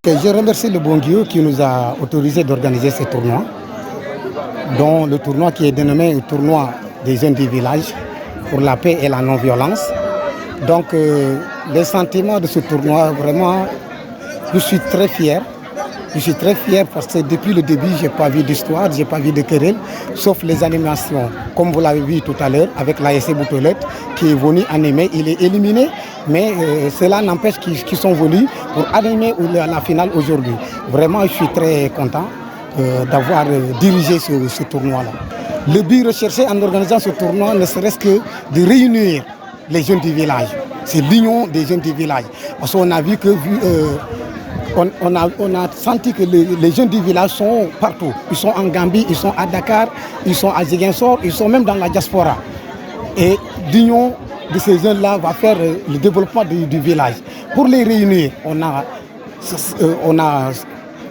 Je remercie le bon Dieu qui nous a autorisé d'organiser ce tournoi, dont le tournoi qui est dénommé le tournoi des jeunes du village pour la paix et la non-violence. Donc les sentiments de ce tournoi, vraiment, je suis très fier. Je suis très fier parce que depuis le début, je n'ai pas vu d'histoire, je n'ai pas vu de querelle, sauf les animations. Comme vous l'avez vu tout à l'heure avec l'ASC Boutolette qui est venu animer, il est éliminé, mais cela n'empêche qu'ils sont venus pour animer la finale aujourd'hui. Vraiment, je suis très content d'avoir dirigé ce tournoi-là. Le but recherché en organisant ce tournoi ne serait-ce que de réunir les jeunes du village. C'est l'union des jeunes du village. Parce qu'on a vu que... On a senti que les jeunes du village sont partout. Ils sont en Gambie, ils sont à Dakar, ils sont à Ziguinchor, ils sont même dans la diaspora. Et l'union de ces jeunes-là va faire le développement du village. Pour les réunir, on a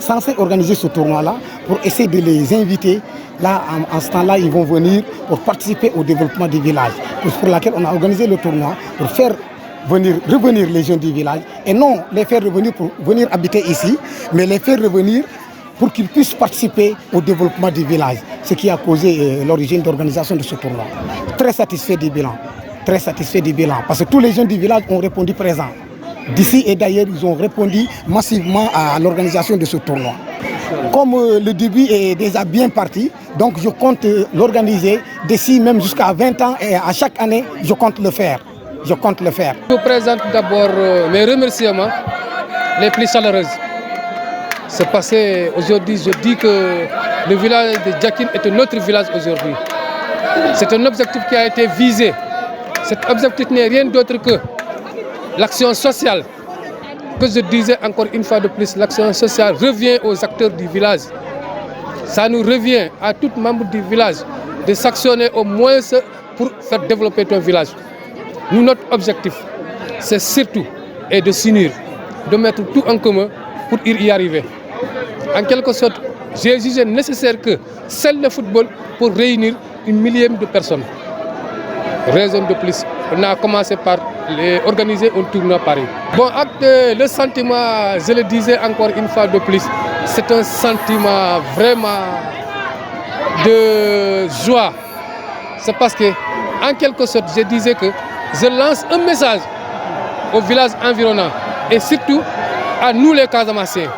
censé organiser ce tournoi-là pour essayer de les inviter. Là, en ce temps-là, ils vont venir pour participer au développement du village. Pour laquelle on a organisé le tournoi pour faire revenir les jeunes du village et non les faire revenir pour venir habiter ici, mais les faire revenir pour qu'ils puissent participer au développement du village, ce qui a causé l'origine d'organisation de ce tournoi. Très satisfait du bilan, parce que tous les jeunes du village ont répondu présent. D'ici et d'ailleurs, ils ont répondu massivement à l'organisation de ce tournoi. Comme le début est déjà bien parti, donc je compte l'organiser d'ici même jusqu'à 20 ans et à chaque année, je compte le faire. Je vous présente d'abord mes remerciements les plus chaleureux. C'est passé aujourd'hui, je dis que le village de Djakine est un autre village aujourd'hui. C'est un objectif qui a été visé. Cet objectif n'est rien d'autre que l'action sociale. Que je disais encore une fois de plus, l'action sociale revient aux acteurs du village. Ça nous revient à tout membre du village de s'actionner au moins pour faire développer ton village. Nous, notre objectif, c'est surtout de s'unir, de mettre tout en commun pour y arriver. En quelque sorte, j'ai jugé nécessaire que seul le football pour réunir 1 millième de personnes. Raison de plus, on a commencé par organiser un tournoi à Paris. Bon, le sentiment, je le disais encore une fois de plus, c'est un sentiment vraiment de joie. C'est parce que, en quelque sorte, je disais que je lance un message aux villages environnants et surtout à nous les Casamassiens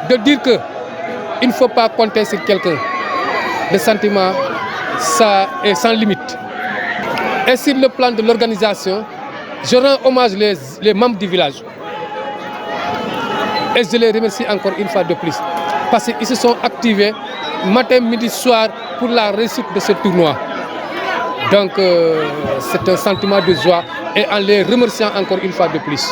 de dire qu'il ne faut pas compter sur quelqu'un. Le sentiment, ça est sans limite. Et sur le plan de l'organisation, je rends hommage les membres du village. Et je les remercie encore une fois de plus. Parce qu'ils se sont activés matin, midi, soir pour la réussite de ce tournoi. Donc c'est un sentiment de joie et en les remerciant encore une fois de plus.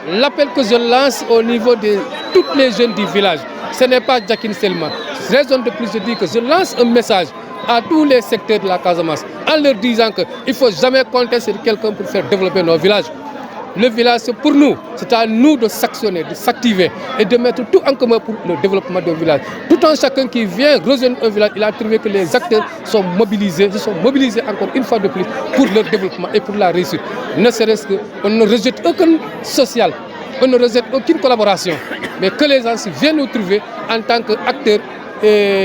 L'appel que je lance au niveau de tous les jeunes du village, ce n'est pas Djakine seulement. Raison de plus, je dis que je lance un message à tous les secteurs de la Casamance en leur disant qu'il ne faut jamais compter sur quelqu'un pour faire développer nos villages. Le village, c'est pour nous, c'est à nous de s'actionner, de s'activer et de mettre tout en commun pour le développement du village. Tout un chacun qui vient rejoindre un village, il a trouvé que les acteurs sont mobilisés encore une fois de plus pour leur développement et pour la réussite. Ne serait-ce qu'on ne rejette aucun social, on ne rejette aucune collaboration, mais que les gens viennent nous trouver en tant qu'acteurs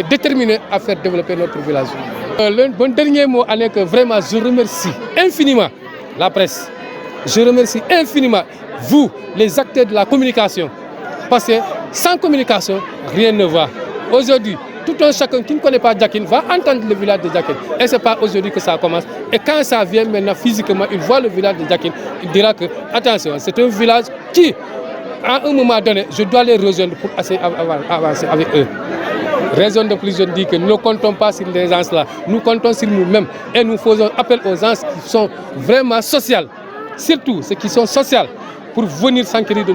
déterminés à faire développer notre village. Mon dernier mot est que vraiment je remercie infiniment la presse. Je remercie infiniment vous, les acteurs de la communication. Parce que sans communication, rien ne va. Aujourd'hui, tout un chacun qui ne connaît pas Djakine va entendre le village de Djakine. Et ce n'est pas aujourd'hui que ça commence. Et quand ça vient maintenant physiquement, il voit le village de Djakine, il dira que, attention, c'est un village qui, à un moment donné, je dois les rejoindre pour avancer avec eux. Raison de plus, je dis que nous ne comptons pas sur les gens là, nous comptons sur nous-mêmes et nous faisons appel aux gens qui sont vraiment sociaux. Surtout ceux qui sont sociaux, pour venir s'enquérir de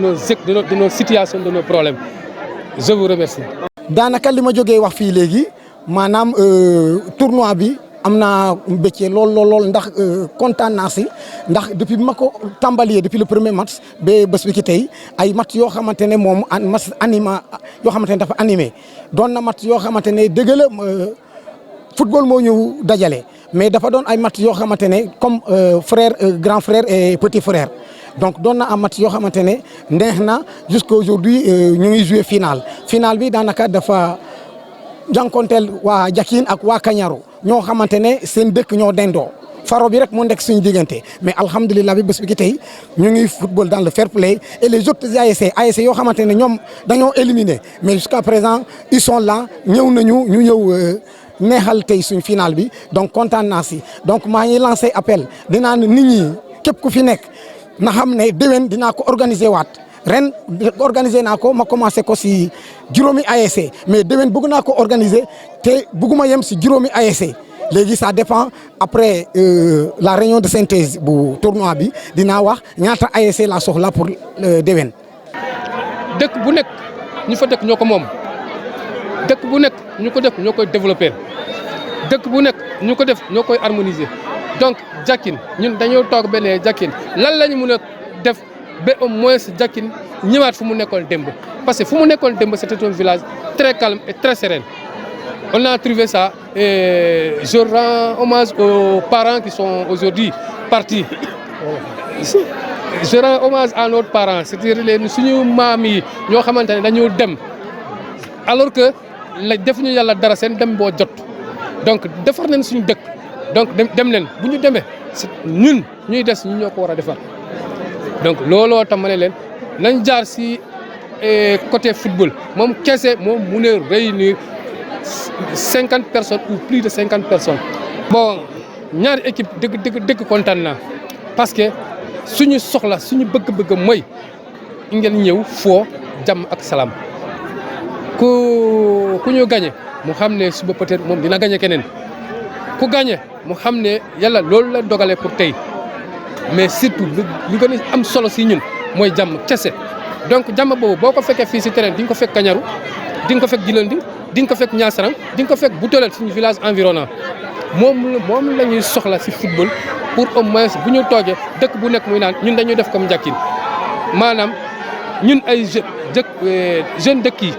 nos situations, de nos problèmes. Je vous remercie. Daanaka li ma jógee wax fii léegi maanaam tournoi bi am naa mbéccee lool ndax kontaan naa si ndax depuis bi ma ko tàmbalee depuis le premier match ba bés bi ki tey ay match yoo xamante ne moom match yoo xamante ne dafa animé doon na match yoo xamante ne dëgg la football moo ñu dajale mais dafa doon ay match yoo xamante ne comme frère grand frère et petit frère donc doon na am match yoo xamante ne neex na jusqu'à aujourd'hui ñu ngi joué final bi daanaka dafa jànkonteel waa Jakin ak waa Kañaru ñoo xamante ne seen dëkk ñoo dendoo faro bi rek moo nekk suñu diggante mais alhamdulilah bi bés bi ki tey ñu ngi football dans le fair play et les autres ASC yoo xamante ne ñoom dañoo éliminé mais jusqu'à présent ils sont là ñëw nañu ñu ñëw neexal tey suñ final bi donc kontaan naa si donc maa ngi lancé appel dinaa ne nit ñi képp ku fi nekk na xam ne déwén dinaa ko organiser waat ren organiser naa ko ma commencé ko si juróomi ASC mais déwén bëgg naa ko organiser te bëgguma yem si juróomi ASC léegi ça dépend après la réunion de synthèse bu tournoi bi dinaa wax ñaata ASC la soxla pour déwén. dëkk bu nekk ñu fa dëkk ñoo ko moom dëkk bu nekk ñu ko def ñoo koy développer dëkk bu nekk ñu ko def ñoo koy harmoniser donc Jakin ñun dañoo toog ba ne Jakin lan la ñu mën a def ba au moins Jakin ñëwaat fu mu nekkoon démb parce que fu mu nekkoon démb c'était un village très calme et très serein. On a trouvé ça et je rends hommage aux parents qui sont aujourd'hui partis. Je rends hommage à nos parents, c'est-à-dire les suñu maam yi ñoo xamante ne dañoo dem alors que la defuñu yàlla dara seen dem boo jot donc defar nañ suñu dëkk donc dem leen bu ñu demee ñun ñuy des ñu ñoo ko war a defar donc looloo tam ma ne leen nañ jaar si côté football moom kese moom mu ne réunir 50 personnes ou plus de 50 personnes. Bon ñaari équipe dëgg kontaan naa parce que suñu soxla suñu bëgg-bëgg mooy ngeen ñëw foo jàmm ak salaam ku ñu gagné mu xam ne suba peut-être moom dina gagné keneen ku gagné mu xam ne yàlla loolu la dogalee pour tey mais surtout lu gën a am solo si ñun mooy jàmm kese donc jàmm boobu boo ko fekkee fii si terrain di nga ko fekk Kañaru di nga ko fekk Djilandi di nga ko fekk Niassarang di nga ko fekk Boutolel suñu village environnant moom la ñuy soxla si football pour au moins bu ñu toogee dëkk bu nekk muy naan ñun dañuy def comme Jakin maanaam ñun ay jeune dëkk yi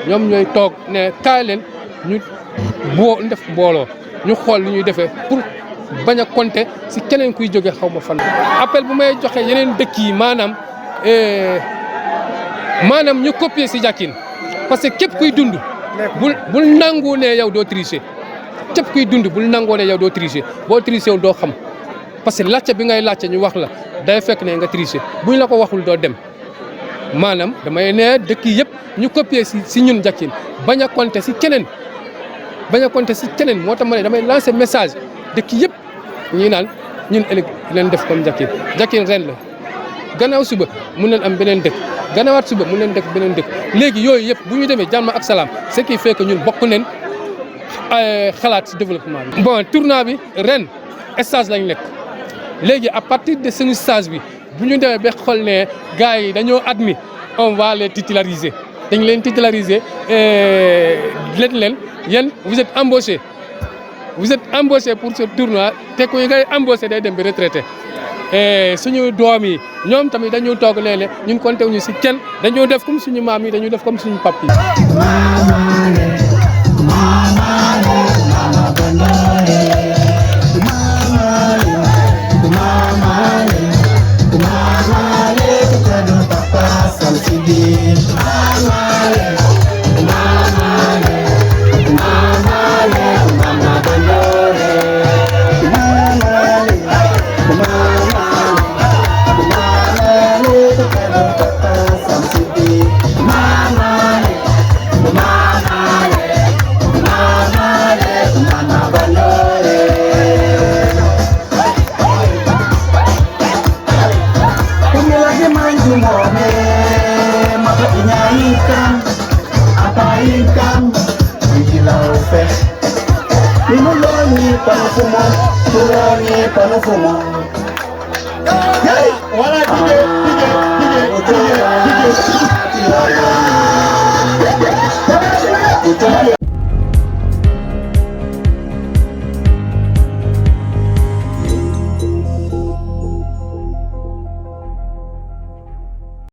ñoom ñooy toog ne kaay leen ñu def mbooloo ñu xool lu ñuy defee pour bañ a compter si keneen kuy jóge xaw ma fan. appel bu may joxe yeneen dëkk yi maanaam ñu copier si Jakin parce que képp kuy dund bul nangu ne yow doo tricher képp kuy dund bul nangoo ne yow doo tricher boo tricher wul doo xam parce que laajte bi ngay laajte ñu wax la day fekk ne nga tricher buñ la ko waxul doo dem maanaam damay ne dëkk yëpp ñu copier si ñun Jakin bañ a compter si keneen moo tax ma ne damay lancer message dëkk yëpp ñi naan ñun ëllëg leen def comme Jakin ren la gannaaw suba mun nañ am beneen dëkk gannaawaat suba mun nañ def beneen dëkk léegi yooyu yëpp bu ñu demee jàmm ak salaam ce qui fait que ñun bokk nañ xalaat si développement bi. bon tournoi bi ren stage lañ nekk léegi à partir de seen stage bi bu ñu demee ba xool ne gars yi dañoo admis on va les titulariser dañ leen titulariser leen yéen vous êtes embauchés pour ce tournoi te ku ngay embauché day dem ba retraité suñu doom yi ñoom tamit dañu toog léeg-léeg ñun compté wuñu si kenn dañoo def comme suñu maam yi dañu def comme suñu pap yi. Voilà,